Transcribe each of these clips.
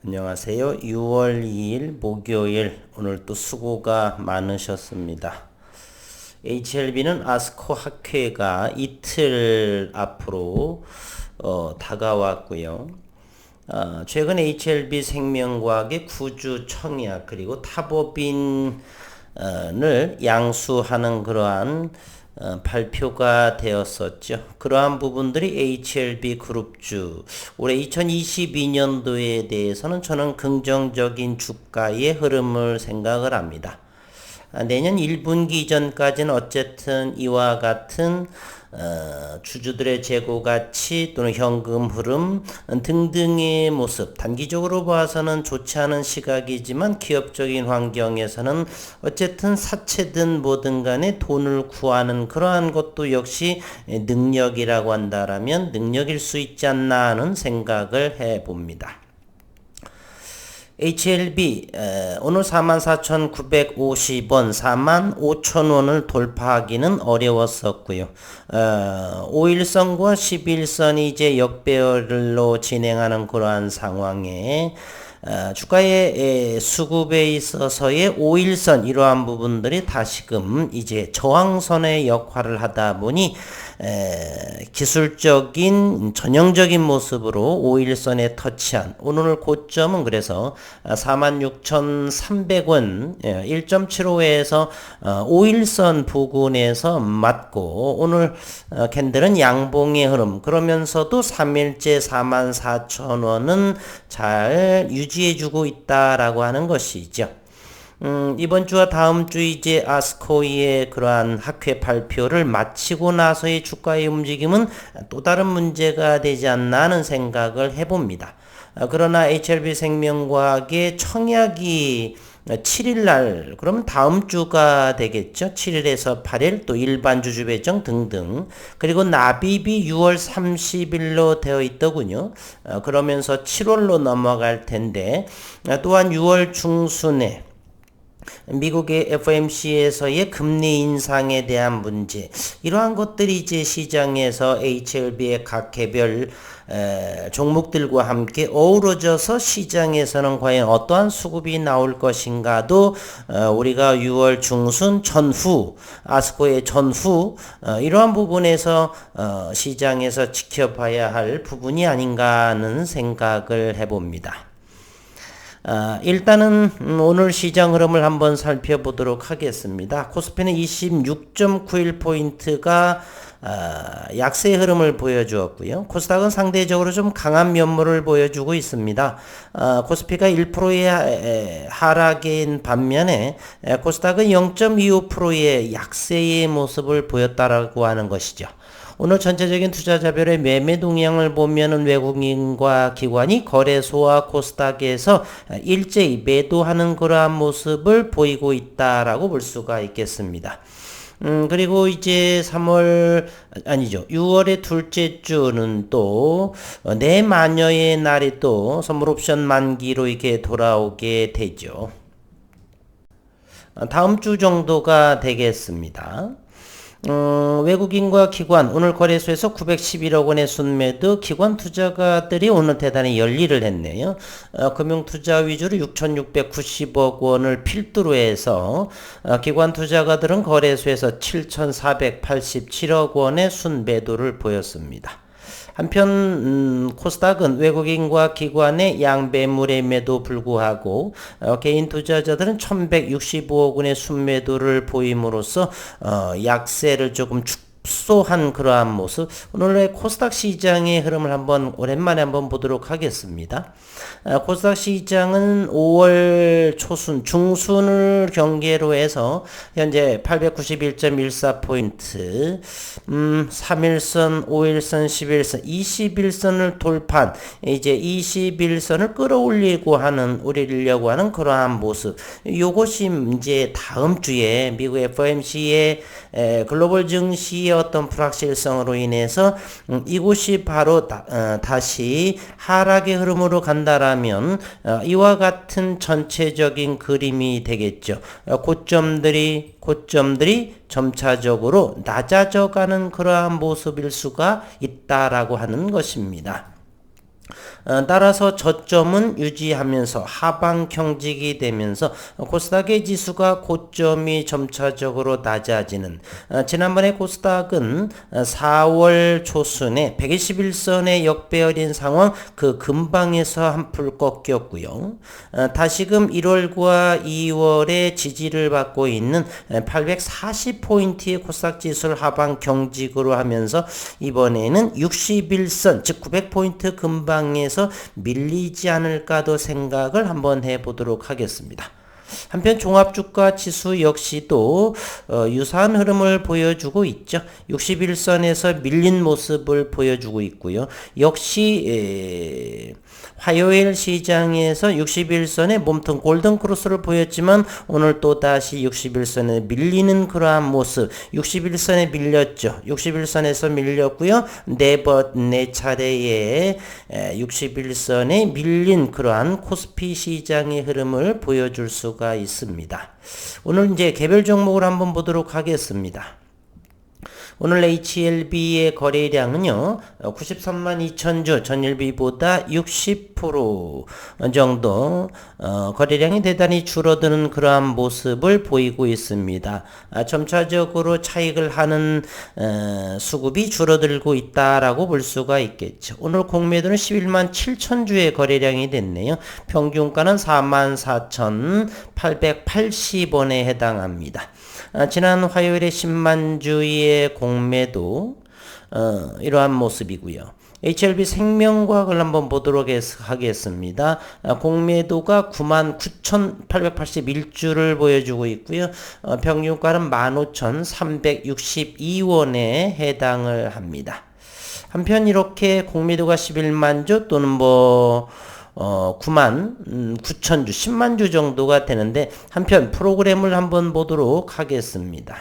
안녕하세요. 6월 2일 목요일 오늘 또 수고가 많으셨습니다. HLB는 아스코 학회가 이틀 앞으로 다가왔고요. 최근 HLB 생명과학의 구주 청약 그리고 탑업인을 양수하는 그러한 발표가 되었었죠. 그러한 부분들이 HLB 그룹주 올해 2022년도에 대해서는 저는 긍정적인 주가의 흐름을 생각을 합니다. 내년 1분기 전까지는 어쨌든 이와 같은 주주들의 재고 가치 또는 현금 흐름 등등의 모습 단기적으로 봐서는 좋지 않은 시각이지만 기업적인 환경에서는 어쨌든 사채든 뭐든 간에 돈을 구하는 그러한 것도 역시 능력이라고 한다라면 능력일 수 있지 않나 하는 생각을 해봅니다. HLB 오늘 44,950원, 45,000원을 돌파하기는 어려웠었고요. 5일선과 11선이 이제 역배열로 진행하는 그러한 상황에 주가의 수급에 있어서의 5일선 이러한 부분들이 다시금 이제 저항선의 역할을 하다 보니 기술적인 전형적인 모습으로 5일선에 터치한 오늘 고점은 그래서 46,300원 1.75에서 5일선 부근에서 맞고 오늘 캔들은 양봉의 흐름 그러면서도 3일째 44,000원은 잘 유지해주고 있다라고 하는 것이죠. 이번 주와 다음 주 이제 아스코의 그러한 학회 발표를 마치고 나서의 주가의 움직임은 또 다른 문제가 되지 않나 하는 생각을 해봅니다. 그러나 HLB 생명과학의 청약이 7일날 그러면 다음 주가 되겠죠. 7일에서 8일 또 일반 주주 배정 등등 그리고 납입이 6월 30일로 되어 있더군요. 그러면서 7월로 넘어갈 텐데 또한 6월 중순에 미국의 FOMC에서의 금리 인상에 대한 문제 이러한 것들이 이제 시장에서 HLB의 각 개별 종목들과 함께 어우러져서 시장에서는 과연 어떠한 수급이 나올 것인가도 우리가 6월 중순 전후 아스코의 전후 이러한 부분에서 시장에서 지켜봐야 할 부분이 아닌가 하는 생각을 해봅니다. 일단은 오늘 시장 흐름을 한번 살펴보도록 하겠습니다. 코스피는 26.91포인트가 약세 흐름을 보여주었고요. 코스닥은 상대적으로 좀 강한 면모를 보여주고 있습니다. 코스피가 1%의 하락인 반면에 코스닥은 0.25%의 약세의 모습을 보였다라고 하는 것이죠. 오늘 전체적인 투자자별의 매매 동향을 보면은 외국인과 기관이 거래소와 코스닥에서 일제히 매도하는 그러한 모습을 보이고 있다라고 볼 수가 있겠습니다. 그리고 이제 6월의 둘째 주는 또 내 마녀의 날이 또 선물 옵션 만기로 이렇게 돌아오게 되죠. 다음 주 정도가 되겠습니다. 외국인과 기관 오늘 거래소에서 911억 원의 순매도 기관 투자가들이 오늘 대단히 열일을 했네요. 금융투자 위주로 6,690억 원을 필두로 해서 기관 투자가들은 거래소에서 7,487억 원의 순매도를 보였습니다. 한편 코스닥은 외국인과 기관의 양매물임에도 불구하고 개인 투자자들은 1,165억 원의 순매도를 보임으로써 약세를 조금 축소한 그러한 모습 오늘의 코스닥 시장의 흐름을 한번 오랜만에 한번 보도록 하겠습니다. 코스닥 시장은 5월 초순 중순을 경계로 해서 현재 891.14포인트 3일선 5일선 11선 21선을 돌파한 이제 21선을 끌어올리고 하는 그러한 모습 요것이 이제 다음 주에 미국 FOMC의 글로벌 증시의 어떤 불확실성으로 인해서 이곳이 바로 다시 하락의 흐름으로 간다라면 이와 같은 전체적인 그림이 되겠죠. 고점들이 점차적으로 낮아져가는 그러한 모습일 수가 있다라고 하는 것입니다. 따라서 저점은 유지하면서 하방 경직이 되면서 코스닥의 지수가 고점이 점차적으로 낮아지는 지난번에 코스닥은 4월 초순에 121선의 역배열인 상황 그 근방에서 한풀 꺾였고요. 다시금 1월과 2월에 지지를 받고 있는 840포인트의 코스닥 지수를 하방 경직으로 하면서 이번에는 61선 즉 900포인트 근방에서 밀리지 않을까도 생각을 한번 해보도록 하겠습니다. 한편 종합주가 지수 역시도 유사한 흐름을 보여주고 있죠. 61선에서 밀린 모습을 보여주고 있고요. 역시 화요일 시장에서 61선의 몸통 골든크로스를 보였지만 오늘 또다시 61선에 밀리는 그러한 모습 61선에 밀렸죠. 61선에서 밀렸고요. 네 차례의 61선에 밀린 그러한 코스피 시장의 흐름을 보여줄 수가 있습니다. 오늘 이제 개별 종목을 한번 보도록 하겠습니다. 오늘 HLB의 거래량은요 93만 2천주 전일비보다 60% 정도 거래량이 대단히 줄어드는 그러한 모습을 보이고 있습니다. 점차적으로 차익을 하는 수급이 줄어들고 있다라고 볼 수가 있겠죠. 오늘 공매도는 11만 7천주의 거래량이 됐네요. 평균가는 44,880원에 해당합니다. 지난 화요일에 10만 주의 공매도 이러한 모습이고요. HLB 생명과학을 한번 보도록 하겠습니다. 공매도가 99,881주를 보여주고 있고요. 평균가는 15,362원에 해당을 합니다. 한편 이렇게 공매도가 11만 주 또는 9만 9천주 10만 주 정도가 되는데 한편 프로그램을 한번 보도록 하겠습니다.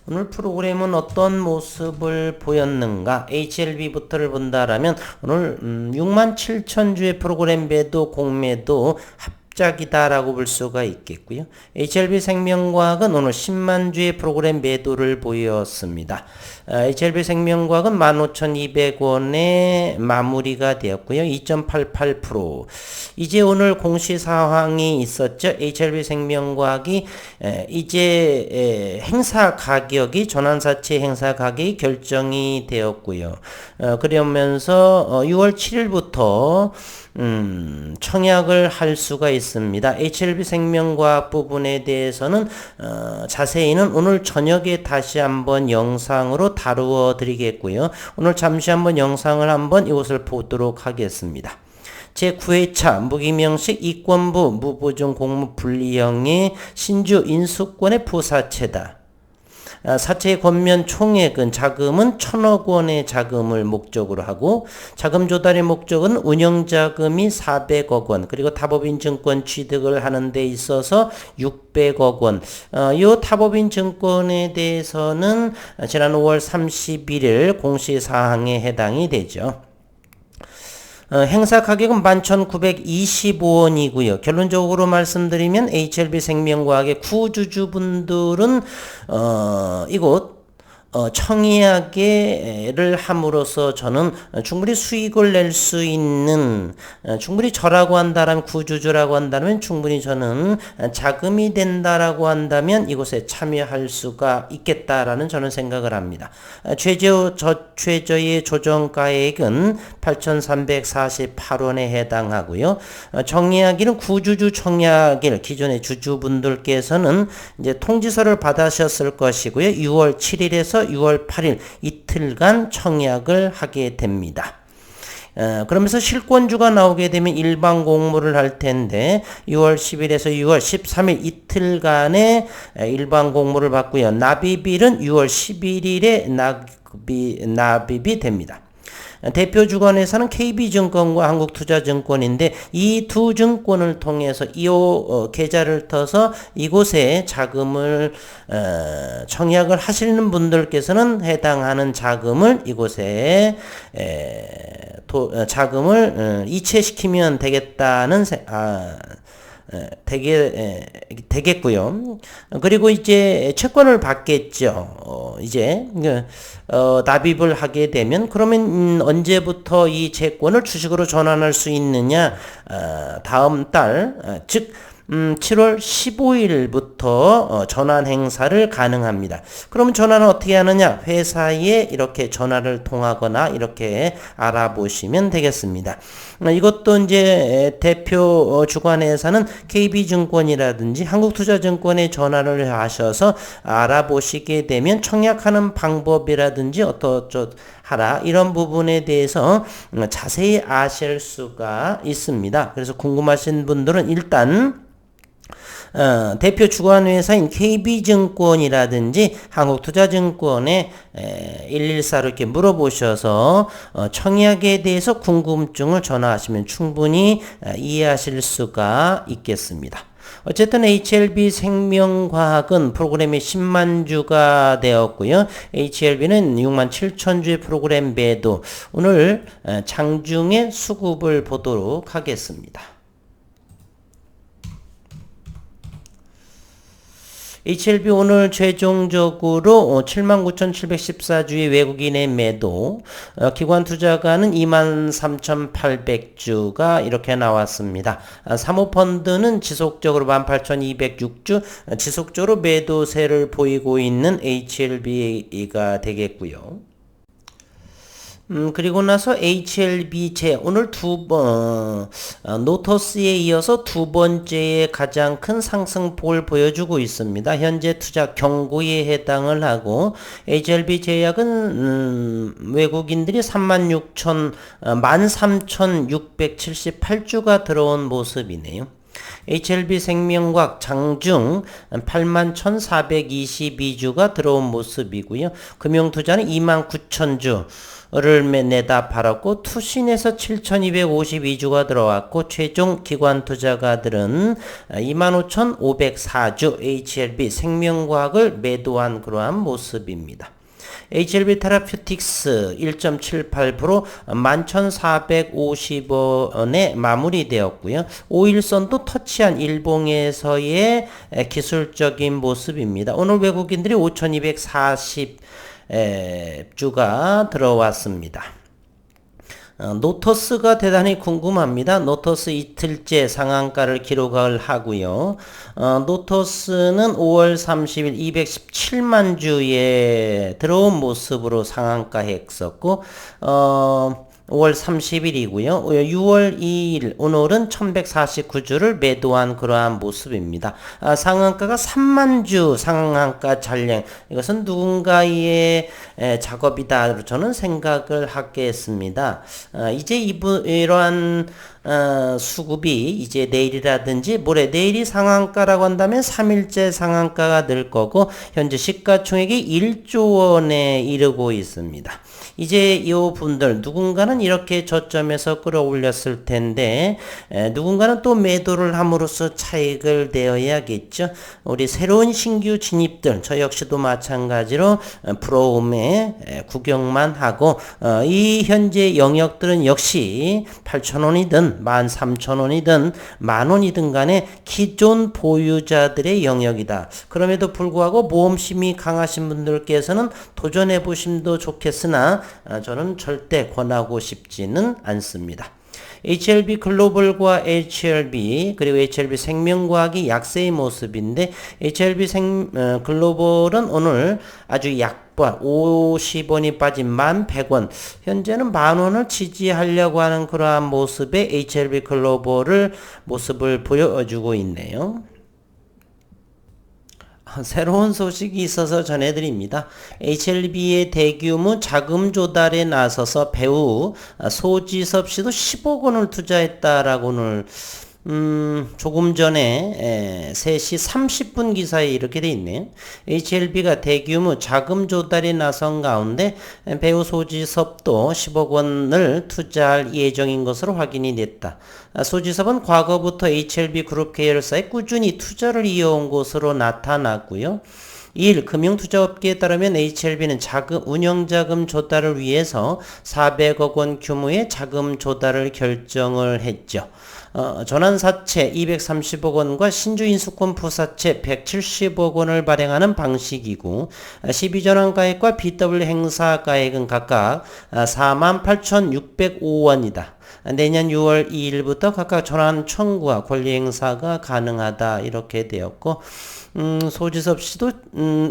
오늘 프로그램은 어떤 모습을 보였는가? HLB부터를 본다라면 오늘 6만 7천 주의 프로그램 배도 공매도 합작이다라고 볼 수가 있겠고요. HLB 생명과학은 오늘 10만 주의 프로그램 매도를 보였습니다. HLB 생명과학은 15,200원에 마무리가 되었고요. 2.88%. 이제 오늘 공시 사항이 있었죠. HLB 생명과학이 이제 행사 가격이 전환사채 행사 가격이 결정이 되었고요. 그러면서 6월 7일부터 청약을 할 수가 있습니다. HLB 생명과학 부분에 대해서는 자세히는 오늘 저녁에 다시 한번 영상으로 다루어 드리겠고요. 오늘 잠시 한번 영상을 한번 이것을 보도록 하겠습니다. 제9회차 무기명식 이권부 무보증 공무 분리형의 신주 인수권의 부사채다. 사채의 권면 총액은 자금은 1,000억 원의 자금을 목적으로 하고 자금 조달의 목적은 운영자금이 400억 원 그리고 타법인 증권 취득을 하는 데 있어서 600억 원. 이 타법인 증권에 대해서는 지난 5월 31일 공시사항에 해당이 되죠. 행사 가격은 11,925원이고요. 결론적으로 말씀드리면 HLB 생명과학의 구주주분들은 이곳 청약을 함으로써 저는 충분히 수익을 낼 수 있는 충분히 저라고 한다면 구주주라고 한다면 충분히 저는 자금이 된다라고 한다면 이곳에 참여할 수가 있겠다라는 저는 생각을 합니다. 최저의 조정가액은 8,348원에 해당하고요. 청약일은 구주주 청약일 기존의 주주분들께서는 이제 통지서를 받으셨을 것이고요. 6월 7일에서 6월 8일 이틀간 청약을 하게 됩니다. 그러면서 실권주가 나오게 되면 일반 공모를 할 텐데 6월 10일에서 6월 13일 이틀간의 일반 공모를 받고요. 납입일은 6월 11일에 납입이 됩니다. 대표 주관회사는 KB증권과 한국투자증권인데 이 두 증권을 통해서 이 계좌를 터서 이곳에 자금을 청약을 하시는 분들께서는 해당하는 자금을 이곳에 자금을 이체시키면 되겠다는 되겠고요. 그리고 이제 채권을 받겠죠. 이제 납입을 하게 되면 그러면 언제부터 이 채권을 주식으로 전환할 수 있느냐? 다음 달, 즉 7월 15일부터 전환 행사를 가능합니다. 그러면 전환은 어떻게 하느냐? 회사에 이렇게 전화를 통하거나 이렇게 알아보시면 되겠습니다. 이것도 이제 대표 주관회사는 KB증권이라든지 한국투자증권에 전화를 하셔서 알아보시게 되면 청약하는 방법이라든지 하라 이런 부분에 대해서 자세히 아실 수가 있습니다. 그래서 궁금하신 분들은 일단 대표 주관회사인 KB증권이라든지 한국투자증권에 114로 이렇게 물어보셔서 청약에 대해서 궁금증을 전화하시면 충분히 이해하실 수가 있겠습니다. 어쨌든 HLB 생명과학은 프로그램이 10만 주가 되었고요. HLB는 6만 7천 주의 프로그램 매도. 오늘 장중에 수급을 보도록 하겠습니다. HLB 오늘 최종적으로 79,714주의 외국인의 매도, 기관 투자가는 23,800주가 이렇게 나왔습니다. 사모펀드는 지속적으로 18,206주 지속적으로 매도세를 보이고 있는 HLB가 되겠고요. 그리고 나서 HLB제 오늘 노토스에 이어서 두 번째의 가장 큰 상승폭을 보여주고 있습니다. 현재 투자 경고에 해당을 하고 HLB제약은 외국인들이 13,678주가 들어온 모습이네요. HLB 생명과학 장중 81,422주가 들어온 모습이고요. 금융투자는 29,000주 를 내다 팔았고 투신에서 7,252주가 들어왔고 최종 기관 투자가들은 25,504주 HLB 생명과학을 매도한 그러한 모습입니다. HLB 테라퓨틱스 1.78% 11,450원에 마무리되었고요. 5일선도 터치한 일봉에서의 기술적인 모습입니다. 오늘 외국인들이 5,240 주가 들어왔습니다. 노토스가 대단히 궁금합니다. 노토스 이틀째 상한가를 기록을 하고요. 노토스는 5월 30일 217만 주에 들어온 모습으로 상한가 했었고 5월 30일이고요. 6월 2일 오늘은 1149주를 매도한 그러한 모습입니다. 상한가가 3만주 상한가 전량 이것은 누군가의 작업이다 저는 생각을 하겠습니다. 이제 이러한 수급이 이제 내일이라든지 모레 내일이 상한가라고 한다면 3일째 상한가가 늘 거고 현재 시가총액이 1조 원에 이르고 있습니다. 이제 이 분들 누군가는 이렇게 저점에서 끌어올렸을 텐데 누군가는 또 매도를 함으로써 차익을 내어야겠죠. 우리 새로운 신규 진입들 저 역시도 마찬가지로 프로음에 구경만 하고 이 현재 영역들은 역시 8,000원이든 13,000원이든 만원이든 간에 기존 보유자들의 영역이다. 그럼에도 불구하고 모험심이 강하신 분들께서는 도전해 보심도 좋겠으나 저는 절대 권하고 싶지는 않습니다. HLB 글로벌과 HLB 그리고 HLB 생명과학이 약세의 모습인데 HLB 글로벌은 오늘 아주 약보한 50원이 빠진 1,100원 현재는 10,000원을 지지하려고 하는 그러한 모습의 HLB 글로벌을 모습을 보여주고 있네요. 새로운 소식이 있어서 전해드립니다. HLB의 대규모 자금 조달에 나서서 배우 소지섭 씨도 10억 원을 투자했다라고 오늘 조금 전에 3시 30분 기사에 이렇게 돼 있네요. HLB가 대규모 자금 조달에 나선 가운데 배우 소지섭도 10억 원을 투자할 예정인 것으로 확인이 됐다. 소지섭은 과거부터 HLB 그룹 계열사에 꾸준히 투자를 이어온 것으로 나타났고요. 1. 금융투자업계에 따르면 HLB는 운영자금 조달을 위해서 400억 원 규모의 자금 조달을 결정을 했죠. 전환사채 230억 원과 신주인수권 부사채 170억 원을 발행하는 방식이고 12전환가액과 BW 행사가액은 각각 48,605원이다. 내년 6월 2일부터 각각 전환 청구와 권리 행사가 가능하다 이렇게 되었고 소지섭 씨도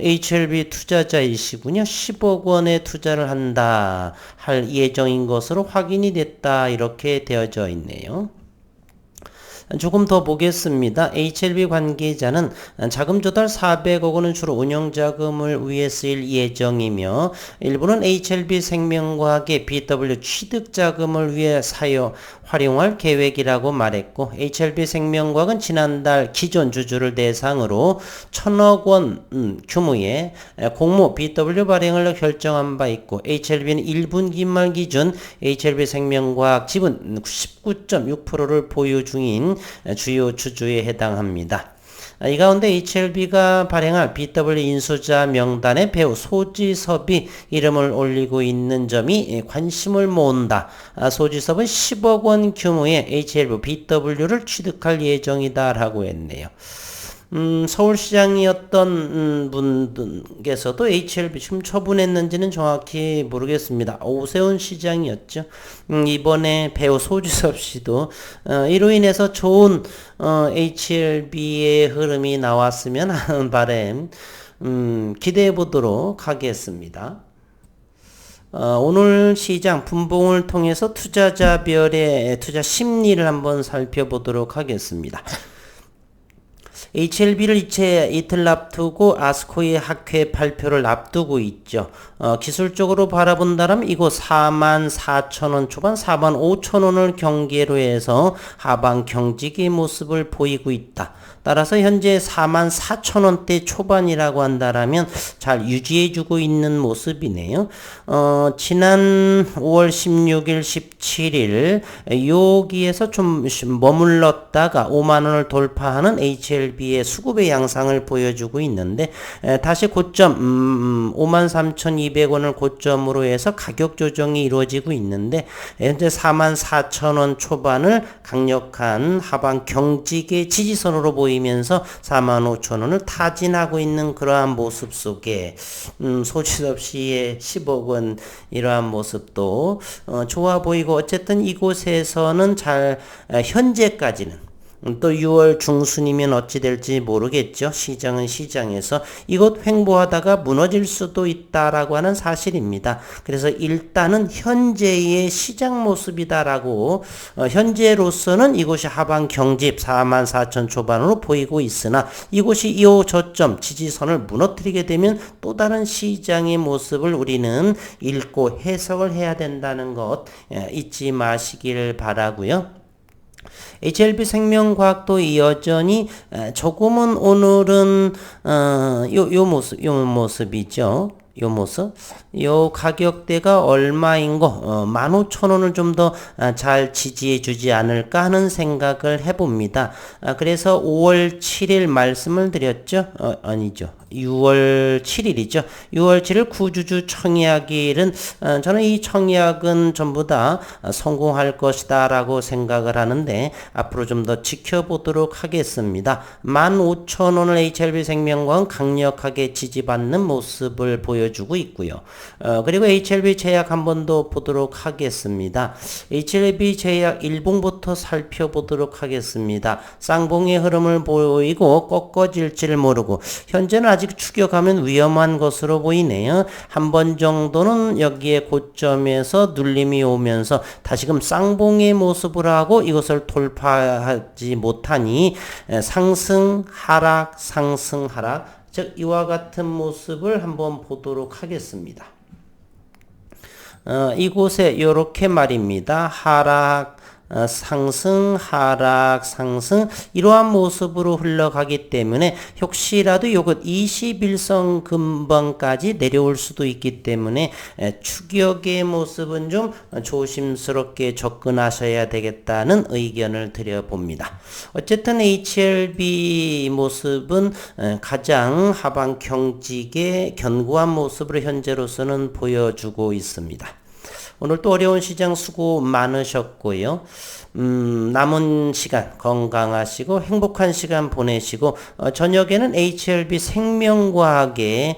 HLB 투자자이시군요. 10억 원의 투자를 한다 할 예정인 것으로 확인이 됐다 이렇게 되어져 있네요. 조금 더 보겠습니다. HLB 관계자는 자금 조달 400억 원은 주로 운영자금을 위해 쓰일 예정이며 일부는 HLB 생명과학의 BW 취득자금을 위해 활용할 계획이라고 말했고 HLB 생명과학은 지난달 기존 주주를 대상으로 1,000억 원 규모의 공모 BW 발행을 결정한 바 있고 HLB는 1분기 말 기준 HLB 생명과학 지분 19.6%를 보유 중인 주요 주주에 해당합니다. 이 가운데 HLB가 발행할 BW 인수자 명단에 배우 소지섭이 이름을 올리고 있는 점이 관심을 모은다. 소지섭은 10억 원 규모의 HLB BW를 취득할 예정이다 라고 했네요. 서울시장이었던 분께서도 HLB 지금 처분했는지는 정확히 모르겠습니다. 오세훈 시장이었죠. 이번에 배우 소지섭 씨도 이로 인해서 좋은 HLB의 흐름이 나왔으면 하는 바람 기대해 보도록 하겠습니다. 오늘 시장 분봉을 통해서 투자자별의 투자 심리를 한번 살펴보도록 하겠습니다. HLB를 이틀 앞두고 아스코의 학회 발표를 앞두고 있죠. 기술적으로 바라본다면 이곳 44,000원 초반 45,000원을 경계로 해서 하방 경직의 모습을 보이고 있다. 따라서 현재 44,000원대 초반이라고 한다라면 잘 유지해주고 있는 모습이네요. 지난 5월 16일, 17일 여기에서 좀 머물렀다가 5만원을 돌파하는 HLB의 수급의 양상을 보여주고 있는데 다시 고점 53,200원을 고점으로 해서 가격 조정이 이루어지고 있는데 현재 44,000원 초반을 강력한 하방 경직의 지지선으로 보이면서 45,000원을 타진하고 있는 그러한 모습 속에 소지섭 씨의 10억 원 이러한 모습도 좋아 보이고 어쨌든 이곳에서는 잘 현재까지는 또 6월 중순이면 어찌 될지 모르겠죠. 시장은 시장에서 이곳 횡보하다가 무너질 수도 있다라고 하는 사실입니다. 그래서 일단은 현재의 시장 모습이다라고 현재로서는 이곳이 하방 경집 44,000 초반으로 보이고 있으나 이곳이 이 저점 지지선을 무너뜨리게 되면 또 다른 시장의 모습을 우리는 읽고 해석을 해야 된다는 것 잊지 마시길 바라고요. HLB 생명과학도 여전히 조금은 오늘은 요 모습이죠. 요 모습, 요 가격대가 얼마인 거 15,000원을 좀 더 잘 지지해 주지 않을까 하는 생각을 해봅니다. 그래서 5월 7일 말씀을 드렸죠. 아니죠. 6월 7일이죠. 6월 7일 구주주 청약일은 저는 이 청약은 전부 다 성공할 것이다 라고 생각을 하는데 앞으로 좀 더 지켜보도록 하겠습니다. 15,000원을 HLB 생명과학은 강력하게 지지받는 모습을 보여주고 있고요. 그리고 HLB 제약 한 번 더 보도록 하겠습니다. HLB 제약 일봉부터 살펴보도록 하겠습니다. 쌍봉의 흐름을 보이고 꺾어질지를 모르고 현재는 아직 추격하면 위험한 것으로 보이네요. 한 번 정도는 여기에 고점에서 눌림이 오면서 다시금 쌍봉의 모습을 하고 이것을 돌파하지 못하니 상승 하락 즉 이와 같은 모습을 한번 보도록 하겠습니다. 이곳에 이렇게 말입니다. 하락 상승 하락 상승 이러한 모습으로 흘러가기 때문에 혹시라도 요것 21선 근방까지 내려올 수도 있기 때문에 추격의 모습은 좀 조심스럽게 접근하셔야 되겠다는 의견을 드려봅니다. 어쨌든 HLB 모습은 가장 하방 경직의 견고한 모습으로 현재로서는 보여주고 있습니다. 오늘 또 어려운 시장 수고 많으셨고요. 남은 시간 건강하시고 행복한 시간 보내시고 저녁에는 HLB 생명과학에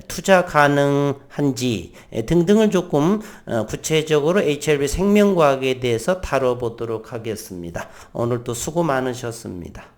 투자 가능한지 등등을 조금 구체적으로 HLB 생명과학에 대해서 다뤄보도록 하겠습니다. 오늘 또 수고 많으셨습니다.